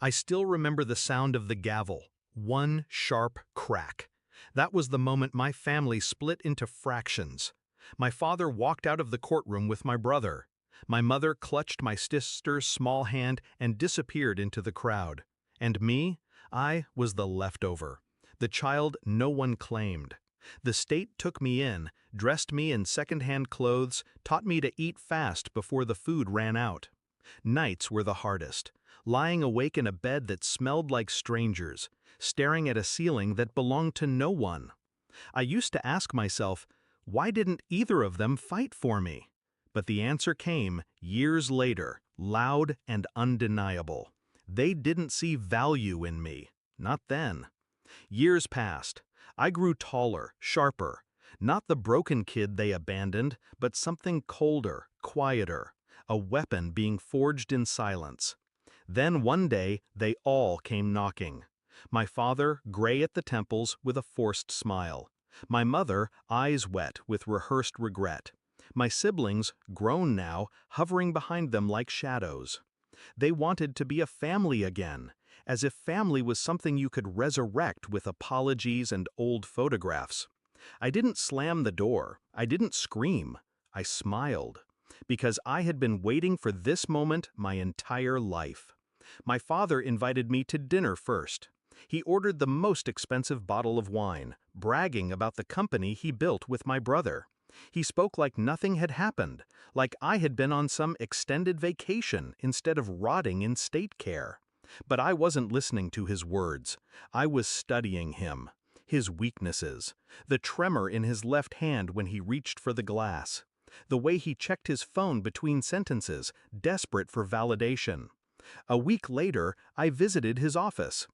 I still remember the sound of the gavel, one sharp crack. That was the moment my family split into fractions. My father walked out of the courtroom with my brother. My mother clutched my sister's small hand and disappeared into the crowd. And me? I was the leftover, the child no one claimed. The state took me in, dressed me in second-hand clothes, taught me to eat fast before the food ran out. Nights were the hardest, lying awake in a bed that smelled like strangers, staring at a ceiling that belonged to no one. I used to ask myself, why didn't either of them fight for me? But the answer came years later, loud and undeniable. They didn't see value in me, not then. Years passed. I grew taller, sharper. Not the broken kid they abandoned, but something colder, quieter, a weapon being forged in silence. Then one day, they all came knocking. My father, gray at the temples, with a forced smile. My mother, eyes wet with rehearsed regret. My siblings, grown now, hovering behind them like shadows. They wanted to be a family again, as if family was something you could resurrect with apologies and old photographs. I didn't slam the door. I didn't scream. I smiled. Because I had been waiting for this moment my entire life. My father invited me to dinner first. He ordered the most expensive bottle of wine, bragging about the company he built with my brother. He spoke like nothing had happened, like I had been on some extended vacation instead of rotting in state care. But I wasn't listening to his words. I was studying him, his weaknesses, the tremor in his left hand when he reached for the glass, the way he checked his phone between sentences, desperate for validation. A week later, I visited his office.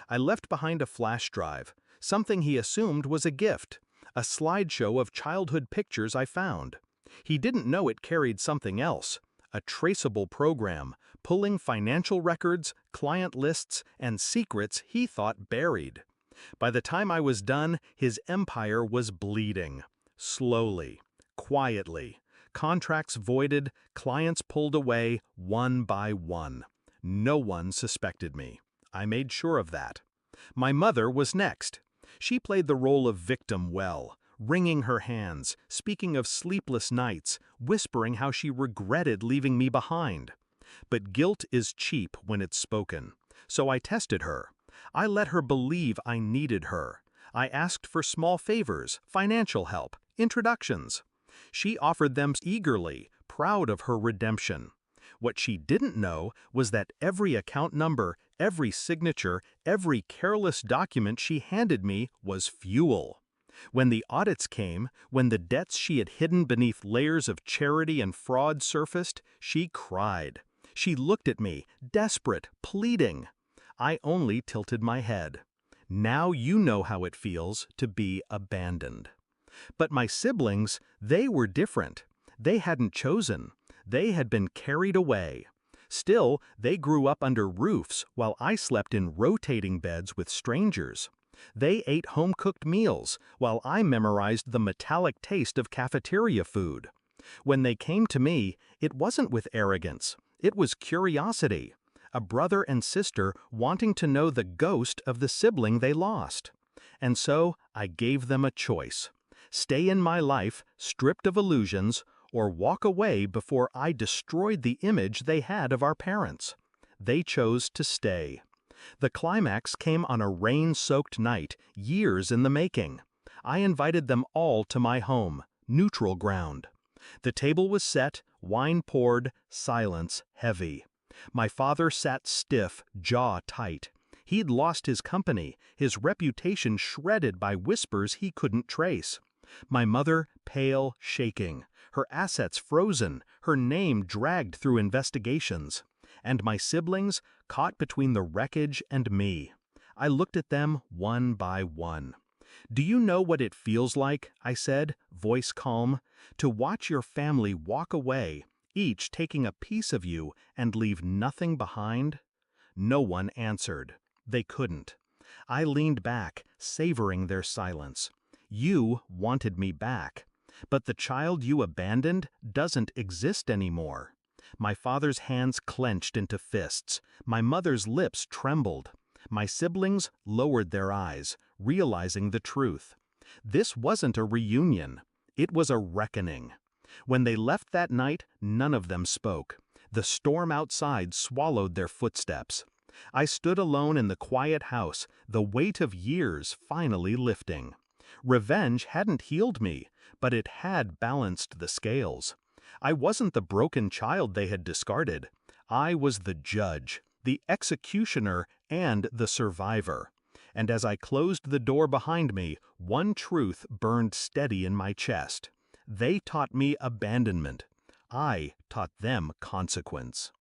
I left behind a flash drive, something he assumed was a gift, a slideshow of childhood pictures I found. He didn't know it carried something else, a traceable program, pulling financial records, client lists, and secrets he thought buried. By the time I was done, his empire was bleeding. Slowly, quietly. Contracts voided, clients pulled away, one by one. No one suspected me. I made sure of that. My mother was next. She played the role of victim well, wringing her hands, speaking of sleepless nights, whispering how she regretted leaving me behind. But guilt is cheap when it's spoken. So I tested her. I let her believe I needed her. I asked for small favors, financial help, introductions. She offered them eagerly, proud of her redemption. What she didn't know was that every account number, every signature, every careless document she handed me was fuel. When the audits came, when the debts she had hidden beneath layers of charity and fraud surfaced, she cried. She looked at me, desperate, pleading. I only tilted my head. Now you know how it feels to be abandoned. But my siblings, they were different. They hadn't chosen. They had been carried away. Still, they grew up under roofs while I slept in rotating beds with strangers. They ate home-cooked meals while I memorized the metallic taste of cafeteria food. When they came to me, it wasn't with arrogance. It was curiosity. A brother and sister wanting to know the ghost of the sibling they lost. And so I gave them a choice. Stay in my life, stripped of illusions, or walk away before I destroyed the image they had of our parents. They chose to stay. The climax came on a rain-soaked night, years in the making. I invited them all to my home, neutral ground. The table was set, wine poured, silence heavy. My father sat stiff, jaw tight. He'd lost his company, his reputation shredded by whispers he couldn't trace. My mother, pale, shaking, her assets frozen, her name dragged through investigations. And my siblings, caught between the wreckage and me. I looked at them one by one. "Do you know what it feels like," I said, voice calm, "to watch your family walk away, each taking a piece of you, and leave nothing behind?" No one answered. They couldn't. I leaned back, savoring their silence. You wanted me back. But the child you abandoned doesn't exist anymore. My father's hands clenched into fists. My mother's lips trembled. My siblings lowered their eyes, realizing the truth. This wasn't a reunion. It was a reckoning. When they left that night, none of them spoke. The storm outside swallowed their footsteps. I stood alone in the quiet house, the weight of years finally lifting. Revenge hadn't healed me, but it had balanced the scales. I wasn't the broken child they had discarded. I was the judge, the executioner, and the survivor. And as I closed the door behind me, one truth burned steady in my chest. They taught me abandonment. I taught them consequence.